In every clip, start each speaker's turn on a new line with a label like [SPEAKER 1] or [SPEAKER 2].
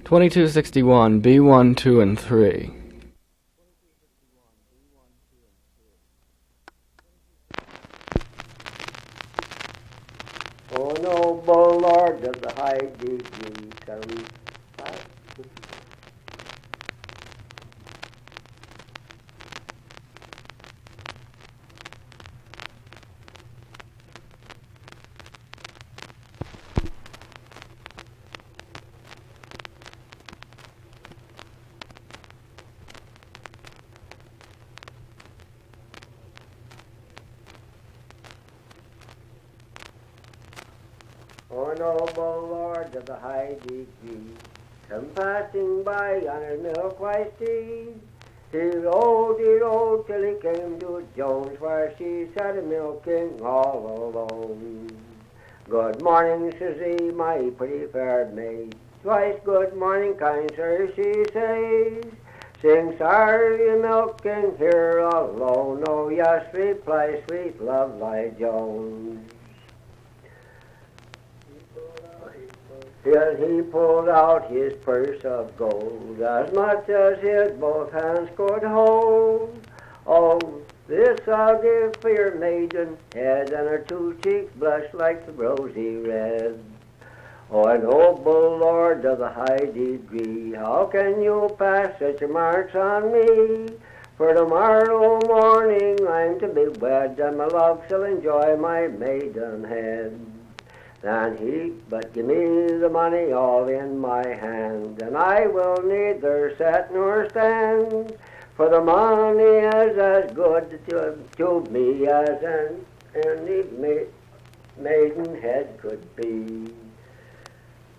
[SPEAKER 1] 2261, B1, 2, and 3.
[SPEAKER 2] O noble Lord of the high degree, come back. O noble Lord of the high degree, come passing by on his milk-white steed. He rode till he came to Jones, where she sat milking all alone. Good morning, says he, my pretty fair maid. Twice good morning, kind sir, she says. Sing, are you milking here alone? Oh, yes, replies sweet Lovely Jones. Till he pulled out his purse of gold, as much as his both hands could hold. Oh, this I'll give for your maiden head, and her two cheeks blush like the rosy red. Oh, a noble Lord of the high degree, how can you pass such remarks on me? For tomorrow morning I'm to be wed, and my love shall enjoy my maidenhead. Then he, but give me the money all in my hand, and I will neither sit nor stand, for the money is as good to me as any maidenhead could be.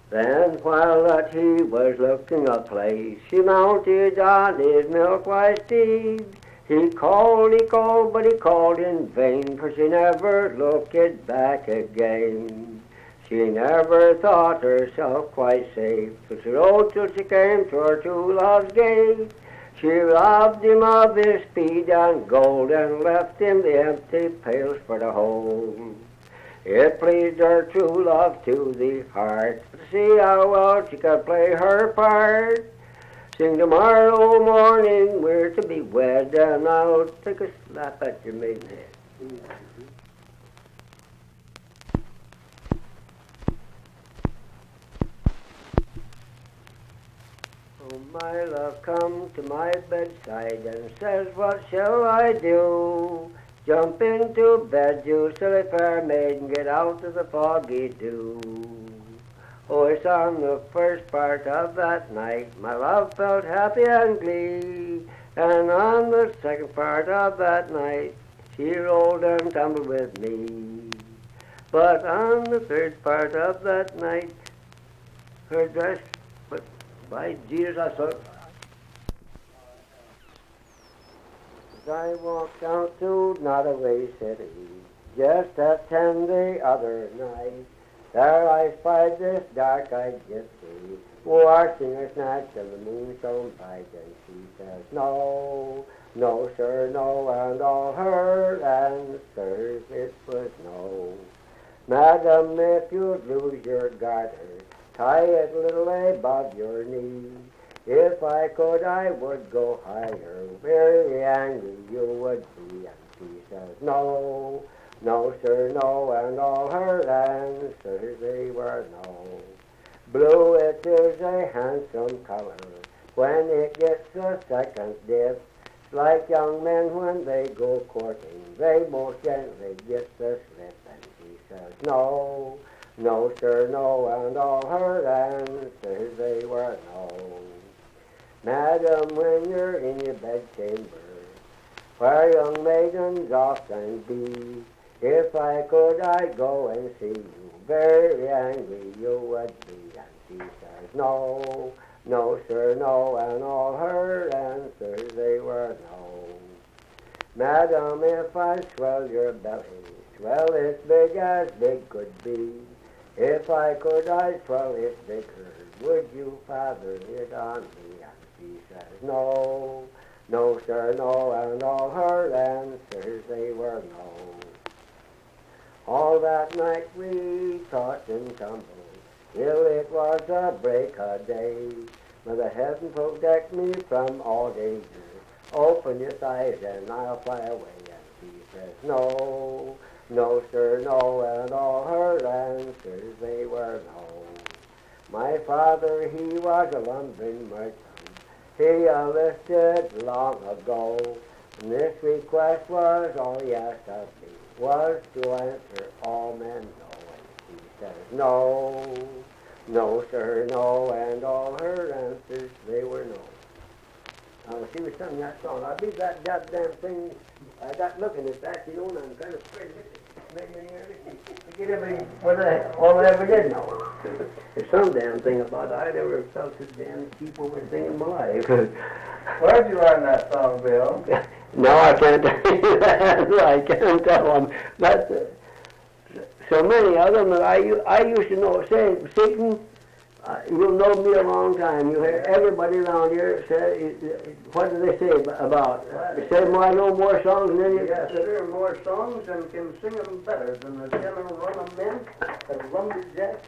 [SPEAKER 2] Then while that he was looking a place, he mounted on his milk-white steed. He called, but he called in vain, for she never looked back again. She never thought herself quite safe, so she rode till she came to her true love's gate. She robbed him of his speed and gold, and left him the empty pails for the hold. It pleased her true love to the heart, to see how well she could play her part. Sing, tomorrow morning we're to be wed, and I'll take a slap at your maidenhead. Oh, my love, come to my bedside and says, what shall I do? Jump into bed, you silly fair maiden, get out of the foggy dew. Oh, it's on the first part of that night my love felt happy and glee, and on the second part of that night she rolled and tumbled with me. But on the third part of that night her dress, but by Jesus, I thought, as I walked out to Nottoway City, just at 10 the other night, there I spied this dark-eyed gypsy, washing her snatch and the moon shone bright, and she says, no, no, sir, no, and all her answers it was no. Madam, if you'd lose your garter, tie it a little above your knee. If I could, I would go higher. Very angry you would be. And she says, no, no, sir, no, and all her answers, they were no. Blue, it is a handsome color. When it gets a second dip, it's like young men when they go courting. They most gently get the slip. And she says, no, no, sir, no, and all her answers, they were no. Madam, when you're in your bedchamber, where young maidens often be, if I could, I'd go and see you. Very angry you would be. And she says, no, no, sir, no, and all her answers, they were no. Madam, if I swell your belly, swell it big as big could be. If I could, I'd swell it bigger. Would you father it on me? And she says, no, no, sir, no, and all her answers, they were no. All that night we tossed and tumbled, till it was a break of day. May the heaven protect me from all danger. Open your eyes and I'll fly away. And she says, no, no, sir, no, and all her answers, they were no. My father, he was a lumbering merchant. He enlisted long ago. And this request was all he asked of me, was to answer all men no. And she says, no, no, sir, no, and all her answers, they were no. She was singing that song. I beat that goddamn thing. I got looking at that, you know, and I'm kind of afraid to get everybody, all I ever did know. There's some damn thing about it. I never felt so damn cheap over thing in my life.
[SPEAKER 3] Where'd you learn that song, Bill?
[SPEAKER 2] No, I can't tell you that. I can't tell them. But so many of them that I used to know, say, Satan, you'll know me a long time. You hear everybody around here say, what do they say about? They say, I know more songs than any.
[SPEAKER 3] Yes, there are more songs and can sing them better than the general run of men, the lumberjacks,